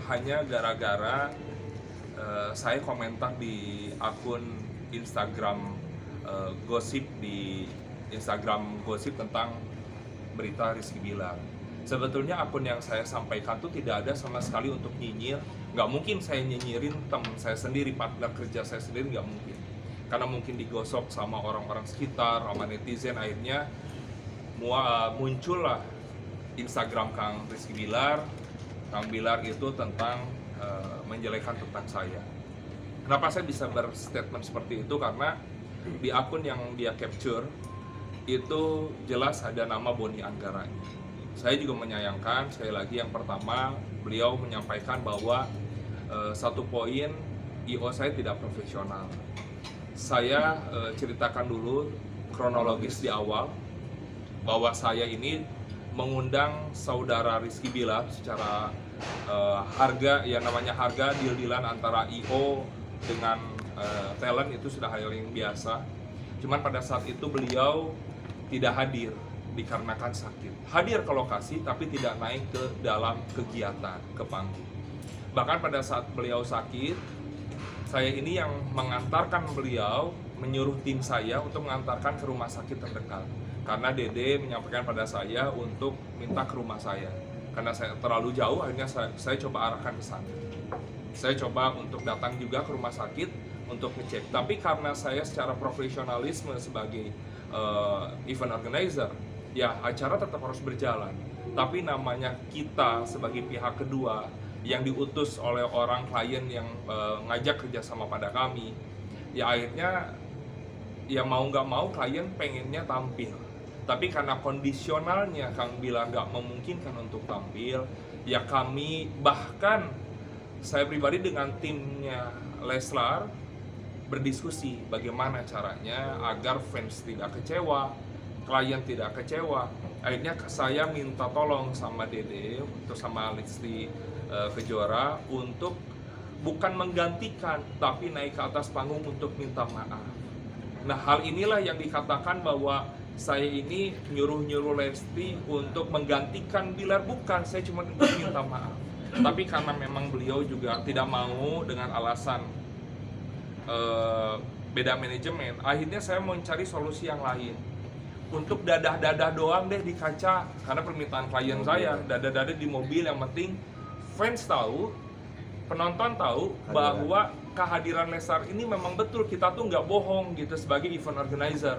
Hanya gara-gara saya komentar di akun Instagram gosip di Instagram gosip tentang berita Rizky Bilar. Sebetulnya akun yang saya sampaikan tuh tidak ada sama sekali untuk nyinyir. Nggak mungkin saya nyinyirin teman saya sendiri, partner kerja saya sendiri, nggak mungkin. Karena mungkin digosok sama orang-orang sekitar, sama netizen, akhirnya muncullah Instagram Kang Rizky Bilar. Kang Bilar itu tentang menjelekan tentang saya. Kenapa saya bisa berstatement seperti itu? Karena di akun yang dia capture itu jelas ada nama Boni Anggaranya. Saya juga menyayangkan, sekali lagi yang pertama beliau menyampaikan bahwa satu poin IO saya tidak profesional. Saya ceritakan dulu kronologis di awal bahwa saya ini mengundang saudara Rizky Bilar secara harga, ya namanya harga deal-dealan antara IO dengan talent itu sudah hal yang biasa. Cuman pada saat itu beliau tidak hadir dikarenakan sakit. Hadir ke lokasi tapi tidak naik ke dalam kegiatan, ke panggung. Bahkan pada saat beliau sakit, saya ini yang mengantarkan beliau, menyuruh tim saya untuk mengantarkan ke rumah sakit terdekat. Karena Dede menyampaikan pada saya untuk minta ke rumah saya. Karena saya terlalu jauh, akhirnya saya coba arahkan ke sana. Saya coba untuk datang juga ke rumah sakit untuk ngecek. Tapi karena saya secara profesionalisme sebagai event organizer, ya acara tetap harus berjalan. Tapi namanya kita sebagai pihak kedua yang diutus oleh orang klien yang ngajak kerjasama pada kami, ya akhirnya ya mau nggak mau klien pengennya tampil. Tapi karena kondisionalnya Kang bilang nggak memungkinkan untuk tampil, ya kami, bahkan saya pribadi dengan timnya Leslar berdiskusi bagaimana caranya agar fans tidak kecewa, klien tidak kecewa. Akhirnya saya minta tolong sama Dede, untuk sama Lesti Kejora untuk bukan menggantikan, tapi naik ke atas panggung untuk minta maaf. Nah, hal inilah yang dikatakan bahwa saya ini nyuruh-nyuruh Lesti untuk menggantikan Bilar. Bukan, saya cuma untuk minta maaf. Tapi karena memang beliau juga tidak mau dengan alasan beda manajemen, akhirnya saya mau mencari solusi yang lain. Untuk dadah-dadah doang deh di kaca, karena permintaan klien saya, dadah-dadah di mobil, yang penting fans tahu, penonton tahu bahwa kehadiran Leslar ini memang betul, kita tuh nggak bohong gitu sebagai event organizer.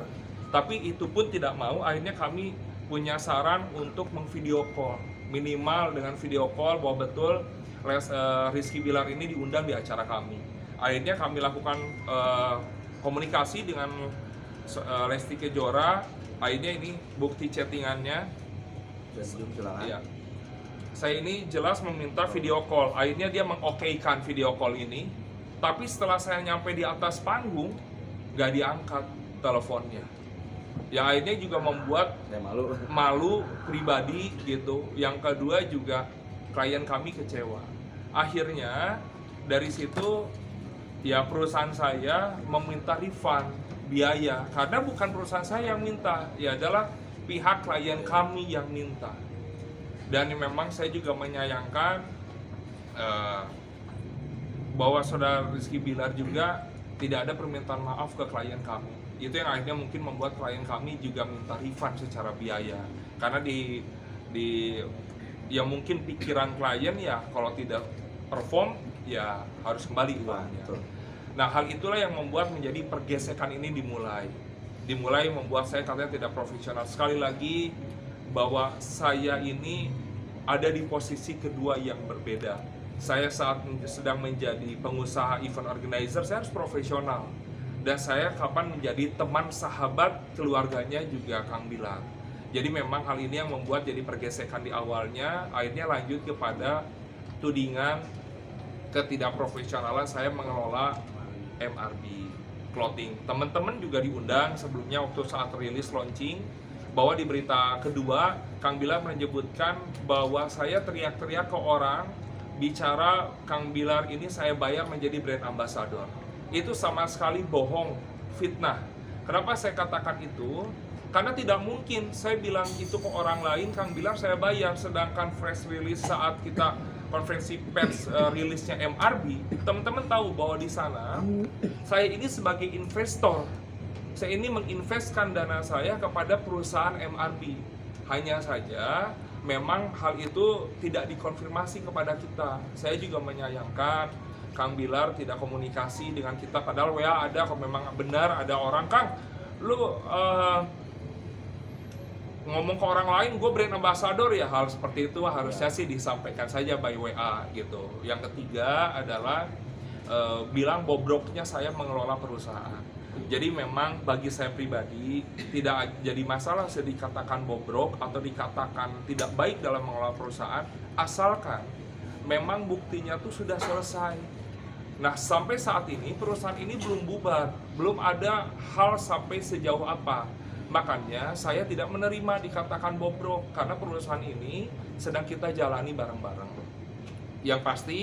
Tapi itu pun tidak mau, akhirnya kami punya saran untuk mengvideo call, minimal dengan video call bahwa betul Rizky Bilar ini diundang di acara kami. Akhirnya kami lakukan komunikasi dengan Lesti Kejora. Akhirnya ini bukti chattingannya. Ya. Saya ini jelas meminta video call. Akhirnya dia mengokeykan video call ini. Tapi setelah saya nyampe di atas panggung, nggak diangkat teleponnya. Yang akhirnya juga membuat malu pribadi gitu. Yang kedua juga klien kami kecewa. Akhirnya dari situ ya perusahaan saya meminta refund biaya, karena bukan perusahaan saya yang minta, ya adalah pihak klien kami yang minta. Dan memang saya juga menyayangkan bahwa saudara Rizky Bilar juga tidak ada permintaan maaf ke klien kami. Itu yang akhirnya mungkin membuat klien kami juga minta refund secara biaya. Karena ya mungkin pikiran klien ya kalau tidak perform ya harus kembali uangnya. Nah, hal itulah yang membuat menjadi pergesekan ini dimulai membuat saya katanya tidak profesional. Sekali lagi bahwa saya ini ada di posisi kedua yang berbeda. Saya saat sedang menjadi pengusaha event organizer, saya harus profesional. Dan saya kapan menjadi teman sahabat keluarganya juga Kang Bilar. Jadi memang hal ini yang membuat jadi pergesekan di awalnya, akhirnya lanjut kepada tudingan ketidakprofesionalan saya mengelola MRB Clothing. Teman-teman juga diundang sebelumnya waktu saat rilis launching, bahwa di berita kedua Kang Bilar menyebutkan bahwa saya teriak-teriak ke orang bicara Kang Bilar ini saya bayar menjadi brand ambassador. Itu sama sekali bohong, fitnah. Kenapa saya katakan itu? Karena tidak mungkin saya bilang itu ke orang lain, Kang Bilar saya bayar, sedangkan fresh release saat kita konferensi pers rilisnya MRB, teman-teman tahu bahwa di sana saya ini sebagai investor, saya ini menginvestkan dana saya kepada perusahaan MRB. Hanya saja memang hal itu tidak dikonfirmasi kepada kita. Saya juga menyayangkan Kang Bilar tidak komunikasi dengan kita, padahal WA ada. Kalau memang benar ada orang, Kang, lu ngomong ke orang lain, gue brand ambassador ya, hal seperti itu harusnya sih disampaikan saja by WA gitu. Yang ketiga adalah bilang bobroknya saya mengelola perusahaan. Jadi memang bagi saya pribadi tidak jadi masalah saya dikatakan bobrok atau dikatakan tidak baik dalam mengelola perusahaan, asalkan memang buktinya tuh sudah selesai. Nah, sampai saat ini perusahaan ini belum bubar, belum ada hal sampai sejauh apa. Makanya saya tidak menerima dikatakan bobrok, karena perusahaan ini sedang kita jalani bareng-bareng. Yang pasti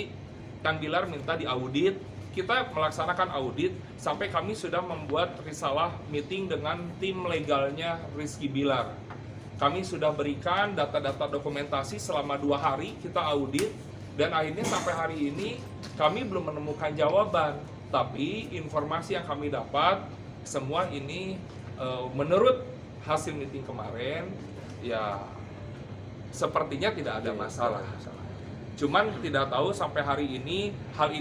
Kang Bilar minta diaudit, kita melaksanakan audit sampai kami sudah membuat risalah meeting dengan tim legalnya Rizky Bilar. Kami sudah berikan data-data dokumentasi selama 2 hari kita audit, dan akhirnya sampai hari ini kami belum menemukan jawaban. Tapi informasi yang kami dapat semua ini menurut hasil meeting kemarin ya sepertinya tidak ada masalah. Cuman tidak tahu sampai hari ini hal ini